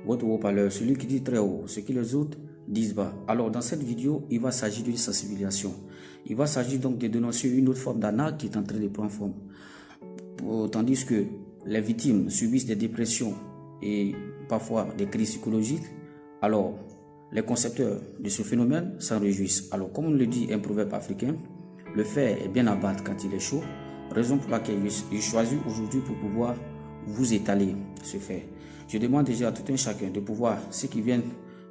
votre haut-parleur, celui qui dit très haut, ce que les autres disent bas. Alors, dans cette vidéo, il va s'agir d'une sensibilisation. Il va s'agir donc de dénoncer une autre forme d'arnaque qui est en train de prendre forme. Tandis que les victimes subissent des dépressions et parfois des crises psychologiques, alors les concepteurs de ce phénomène s'en réjouissent. Alors, comme on le dit un proverbe africain, le fer est bien à battre quand il est chaud, raison pour laquelle je choisis aujourd'hui pour pouvoir vous étaler ce fait. Je demande déjà à tout un chacun de pouvoir, ceux qui viennent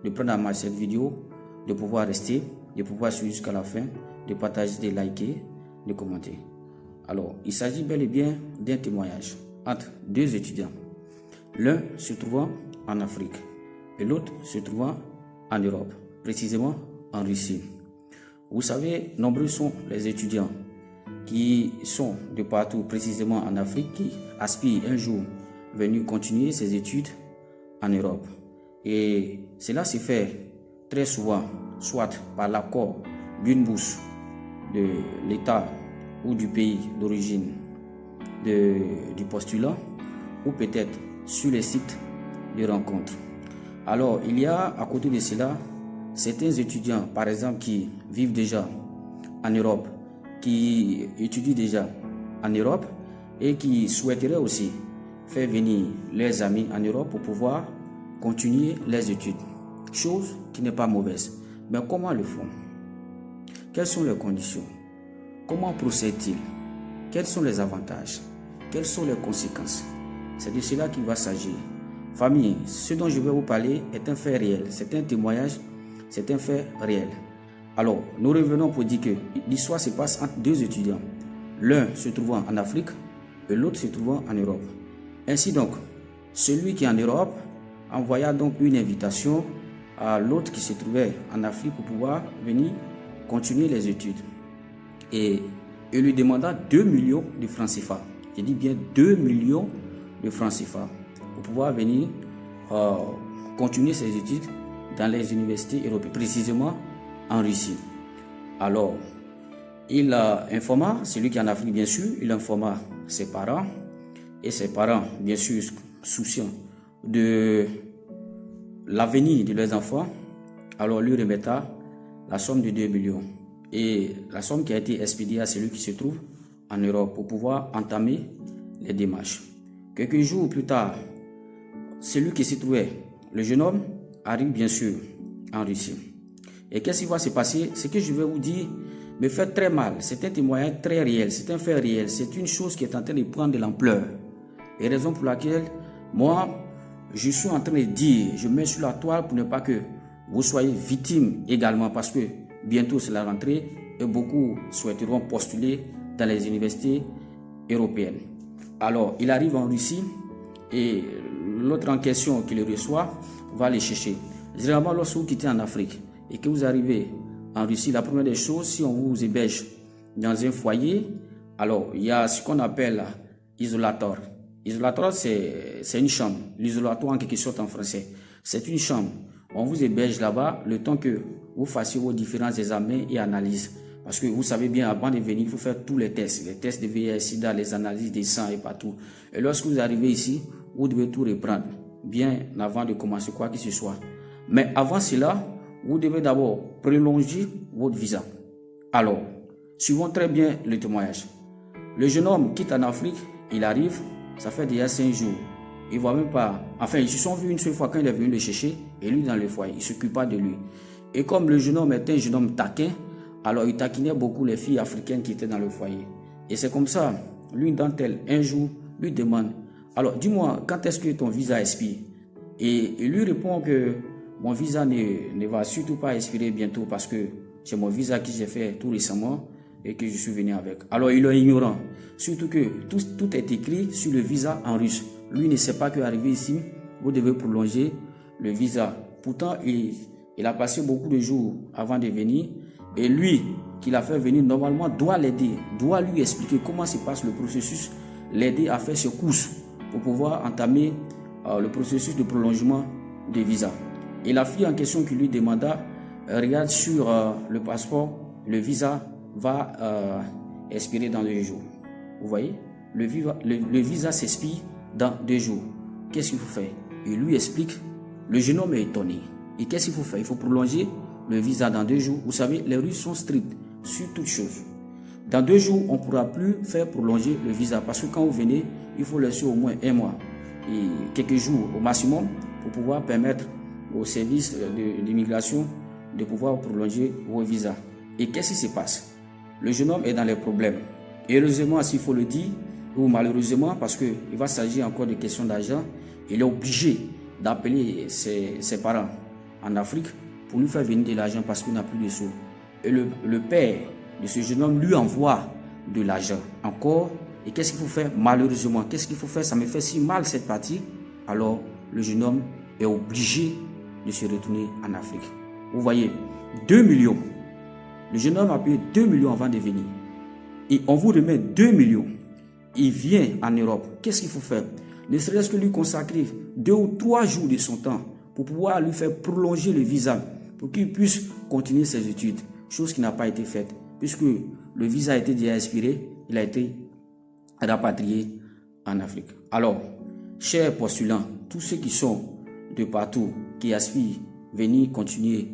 de prendre en marche cette vidéo, de pouvoir rester, de pouvoir suivre jusqu'à la fin, de partager, de liker, de commenter. Alors, il s'agit bel et bien d'un témoignage entre deux étudiants. L'un se trouvant en Afrique et l'autre se trouvant en Europe, précisément en Russie. Vous savez, nombreux sont les étudiants qui sont de partout, précisément en Afrique, qui aspirent un jour venir continuer ses études en Europe. Et cela se fait très souvent, soit par l'accord d'une bourse de l'État ou du pays d'origine du postulant, ou peut-être sur les sites de rencontres. Alors, il y a à côté de cela certains étudiants, par exemple, qui vivent déjà en Europe, qui étudient déjà en Europe et qui souhaiteraient aussi faire venir leurs amis en Europe pour pouvoir continuer les études. Chose qui n'est pas mauvaise. Mais comment le font? Quelles sont les conditions? Comment procèdent-ils? Quels sont les avantages? Quelles sont les conséquences? C'est de cela qu'il va s'agir. Famille, ce dont je vais vous parler est un fait réel. C'est un témoignage, c'est un fait réel. Alors, nous revenons pour dire que l'histoire se passe entre deux étudiants. L'un se trouvant en Afrique et l'autre se trouvant en Europe. Ainsi donc, celui qui est en Europe envoya donc une invitation à l'autre qui se trouvait en Afrique pour pouvoir venir continuer les études. Et il lui demanda 2 millions de francs CFA. Je dis bien 2 millions de francs CFA pour pouvoir venir continuer ses études dans les universités européennes, précisément en Russie. Alors, il informa, celui qui est en Afrique bien sûr, il informa ses parents, et ses parents bien sûr souciants de l'avenir de leurs enfants, alors lui remettra la somme de 2 millions et la somme qui a été expédiée à celui qui se trouve en Europe pour pouvoir entamer les démarches. Quelques jours plus tard, celui qui se trouvait, le jeune homme, arrive bien sûr en Russie. Et qu'est-ce qui va se passer? Ce que je vais vous dire me fait très mal. C'est un témoignage très réel, c'est un fait réel, c'est une chose qui est en train de prendre de l'ampleur. Et raison pour laquelle, moi, je suis en train de dire, je mets sur la toile pour ne pas que vous soyez victime également, parce que bientôt c'est la rentrée et beaucoup souhaiteront postuler dans les universités européennes. Alors, il arrive en Russie et l'autre en question qui le reçoit va les chercher. Généralement, lorsque vous quittez en Afrique et que vous arrivez en Russie, la première des choses, si on vous héberge dans un foyer, alors il y a ce qu'on appelle isolateur. Isolateur, c'est une chambre. L'isolatoire en quelque sorte en français. C'est une chambre. On vous héberge là-bas le temps que vous fassiez vos différents examens et analyses. Parce que vous savez bien, avant de venir, il faut faire tous les tests de VIH, SIDA, les analyses des sangs et partout. Et lorsque vous arrivez ici, vous devez tout reprendre, bien avant de commencer quoi que ce soit. Mais avant cela, vous devez d'abord prolonger votre visa. Alors, suivons très bien le témoignage. Le jeune homme quitte en Afrique, il arrive, ça fait déjà 5 jours. Il ne voit même pas, enfin ils se sont vus une seule fois quand il est venu le chercher, et lui dans le foyer, il ne s'occupe pas de lui. Et comme le jeune homme était un jeune homme taquin, alors il taquinait beaucoup les filles africaines qui étaient dans le foyer. Et c'est comme ça, l'une d'entre elles, un jour, lui demande, alors dis-moi, quand est-ce que ton visa expire? Et il lui répond que mon visa ne va surtout pas expirer bientôt parce que c'est mon visa que j'ai fait tout récemment et que je suis venu avec. Alors il est ignorant, surtout que tout est écrit sur le visa en russe. Lui ne sait pas qu'arrivé ici, vous devez prolonger le visa. Pourtant, il a passé beaucoup de jours avant de venir. Et lui, qui l'a fait venir, normalement, doit l'aider, doit lui expliquer comment se passe le processus, l'aider à faire ses courses pour pouvoir entamer le processus de prolongement de visa. Et la fille en question qui lui demanda, regarde sur le passeport, le visa va expirer dans 2 jours. Vous voyez, le visa s'expire dans 2 jours. Qu'est-ce qu'il faut faire? Il lui explique le jeune homme est étonné. Et qu'est-ce qu'il faut faire? Il faut prolonger le visa dans 2 jours. Vous savez, les Russes sont stricts sur toutes choses. Dans 2 jours, on ne pourra plus faire prolonger le visa parce que quand vous venez, il faut laisser au moins 1 mois et quelques jours au maximum pour pouvoir permettre au service de l'immigration de pouvoir prolonger vos visas. Et qu'est-ce qui se passe? Le jeune homme est dans les problèmes. Heureusement, s'il faut le dire, ou malheureusement, parce qu'il va s'agir encore de questions d'argent, il est obligé d'appeler ses parents en Afrique pour lui faire venir de l'argent parce qu'il n'a plus de sous. Et le père de ce jeune homme lui envoie de l'argent encore. Et qu'est-ce qu'il faut faire? Malheureusement, qu'est-ce qu'il faut faire? Ça me fait si mal cette partie. Alors, le jeune homme est obligé de se retourner en Afrique. Vous voyez, 2 millions. Le jeune homme a payé 2 millions avant de venir. Et on vous remet 2 millions. Il vient en Europe. Qu'est-ce qu'il faut faire? Ne serait-ce que lui consacrer 2 ou 3 jours de son temps pour pouvoir lui faire prolonger le visa, pour qu'il puisse continuer ses études. Chose qui n'a pas été faite, puisque le visa a été déjà expiré, il a été rapatrié en Afrique. Alors, chers postulants, tous ceux qui sont de partout, qui aspirent venir continuer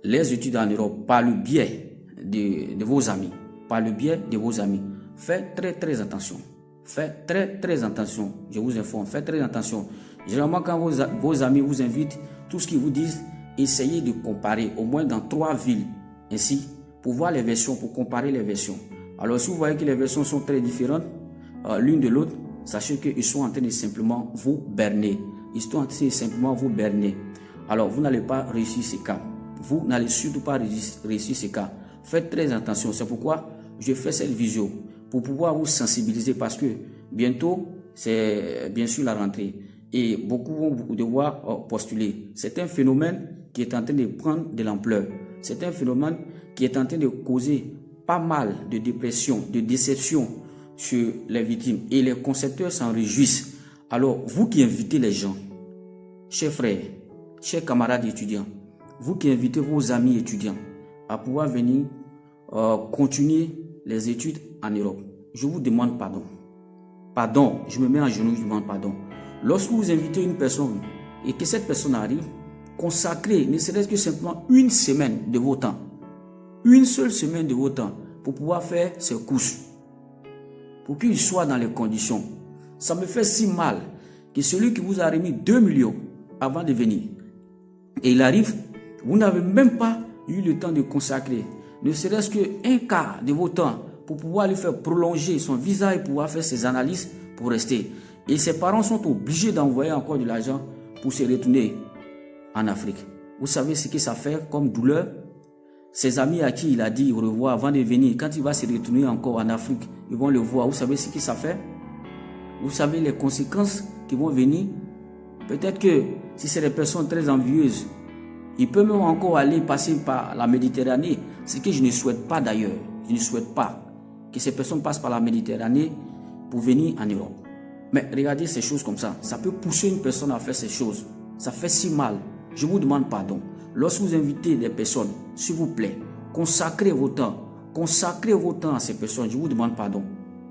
les études en Europe par le biais de vos amis, faites très attention. Faites très attention. Je vous informe, faites très attention. Généralement, quand vos amis vous invitent, tout ce qu'ils vous disent, essayez de comparer au moins dans 3 villes. Ainsi, pour voir les versions, pour comparer les versions. Alors, si vous voyez que les versions sont très différentes l'une de l'autre, sachez qu'ils sont en train de simplement vous berner. Ils sont en train de simplement vous berner. Alors, vous n'allez pas réussir ce cas. Vous n'allez surtout pas réussir ce cas. Faites très attention. C'est pourquoi je fais cette vidéo, pour pouvoir vous sensibiliser, parce que bientôt, c'est bien sûr la rentrée. Et beaucoup vont devoir postuler. C'est un phénomène qui est en train de prendre de l'ampleur. C'est un phénomène qui est en train de causer pas mal de dépression, de déception sur les victimes. Et les concepteurs s'en réjouissent. Alors, vous qui invitez les gens, chers frères, chers camarades étudiants, vous qui invitez vos amis étudiants à pouvoir venir continuer les études en Europe, je vous demande pardon. Pardon, je me mets à genoux, je demande pardon. Lorsque vous invitez une personne et que cette personne arrive, consacrez ne serait-ce que simplement 1 semaine de vos temps. 1 seule semaine de vos temps pour pouvoir faire ses courses. Pour qu'il soit dans les conditions. Ça me fait si mal que celui qui vous a remis 2 millions avant de venir, et il arrive, vous n'avez même pas eu le temps de consacrer ne serait-ce qu'un quart de vos temps pour pouvoir lui faire prolonger son visa et pouvoir faire ses analyses pour rester. Et ses parents sont obligés d'envoyer encore de l'argent pour se retourner en Afrique. Vous savez ce que ça fait comme douleur? Ses amis à qui il a dit au revoir avant de venir, quand il va se retourner encore en Afrique, ils vont le voir. Vous savez ce que ça fait? Vous savez les conséquences qui vont venir? Peut-être que si c'est des personnes très envieuses, il peut même encore aller passer par la Méditerranée, ce que je ne souhaite pas d'ailleurs. Je ne souhaite pas que ces personnes passent par la Méditerranée pour venir en Europe. Mais regardez ces choses comme ça. Ça peut pousser une personne à faire ces choses. Ça fait si mal. Je vous demande pardon. Lorsque vous invitez des personnes, s'il vous plaît, consacrez vos temps. Consacrez vos temps à ces personnes. Je vous demande pardon.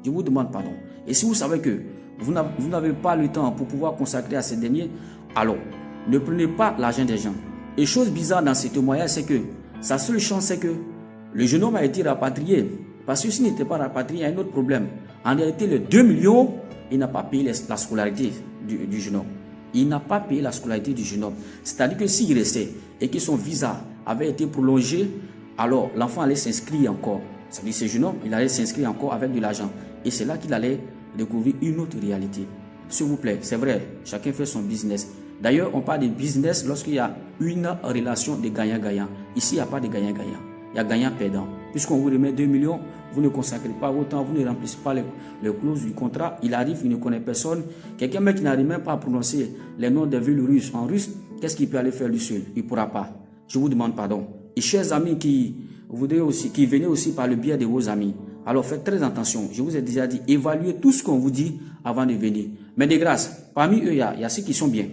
Je vous demande pardon. Et si vous savez que vous n'avez pas le temps pour pouvoir consacrer à ces derniers, alors ne prenez pas l'argent des gens. Et chose bizarre dans ce témoignage, c'est que sa seule chance, c'est que le jeune homme a été rapatrié. Parce que s'il n'était pas rapatrié, il y a un autre problème. En réalité, les 2 millions, il n'a pas payé la scolarité du jeune homme. Il n'a pas payé la scolarité du jeune homme. C'est-à-dire que s'il restait et que son visa avait été prolongé, alors l'enfant allait s'inscrire encore. C'est-à-dire que ce jeune homme, il allait s'inscrire encore avec de l'argent. Et c'est là qu'il allait découvrir une autre réalité. S'il vous plaît, c'est vrai, chacun fait son business. D'ailleurs, on parle de business lorsqu'il y a une relation de gagnant-gagnant. Ici, il n'y a pas de gagnant-gagnant. Il y a gagnant-perdant. Puisqu'on vous remet 2 millions, vous ne consacrez pas autant, vous ne remplissez pas les clauses du contrat. Il arrive, il ne connaît personne. Quelqu'un qui n'arrive même pas à prononcer les noms des villes russes en russe, qu'est-ce qu'il peut aller faire lui seul? Il ne pourra pas. Je vous demande pardon. Et chers amis qui venaient aussi par le biais de vos amis, alors faites très attention. Je vous ai déjà dit, évaluez tout ce qu'on vous dit avant de venir. Mais de grâce, parmi eux, il y a ceux qui sont bien.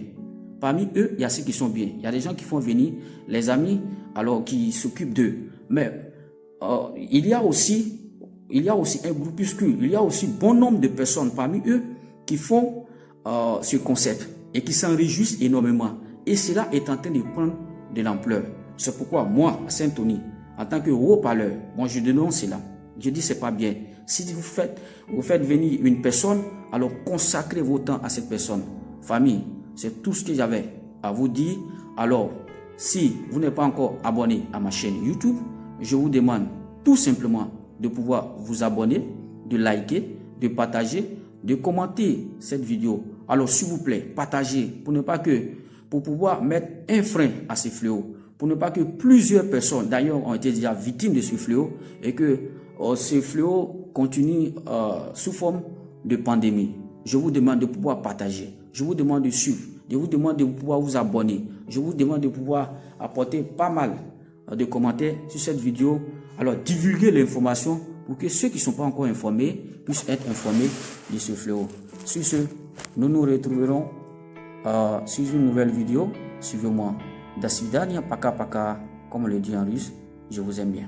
Parmi eux, il y a ceux qui sont bien. Il y a des gens qui font venir les amis, alors qui s'occupent d'eux. Mais il y a aussi un groupuscule, il y a aussi bon nombre de personnes parmi eux qui font ce concept et qui s'en réjouissent énormément. Et cela est en train de prendre de l'ampleur. C'est pourquoi moi, à Saint-Tony, en tant que haut-parleur, moi je dénonce cela. Je dis c'est pas bien. Si vous faites venir une personne, alors consacrez vos temps à cette personne. Famille, c'est tout ce que j'avais à vous dire. Alors, si vous n'êtes pas encore abonné à ma chaîne YouTube, je vous demande tout simplement de pouvoir vous abonner, de liker, de partager, de commenter cette vidéo. Alors, s'il vous plaît, partagez pour pouvoir mettre un frein à ces fléaux, pour ne pas que plusieurs personnes, d'ailleurs, ont été déjà victimes de ce fléau et que ce fléau continue sous forme de pandémie. Je vous demande de pouvoir partager, je vous demande de suivre, je vous demande de pouvoir vous abonner, je vous demande de pouvoir apporter pas mal de commentaires sur cette vidéo. Alors, divulguez l'information pour que ceux qui ne sont pas encore informés puissent être informés de ce fléau. Sur ce, nous nous retrouverons sur une nouvelle vidéo. Suivez-moi. Dasvidania paka paka, comme on le dit en russe. Je vous aime bien.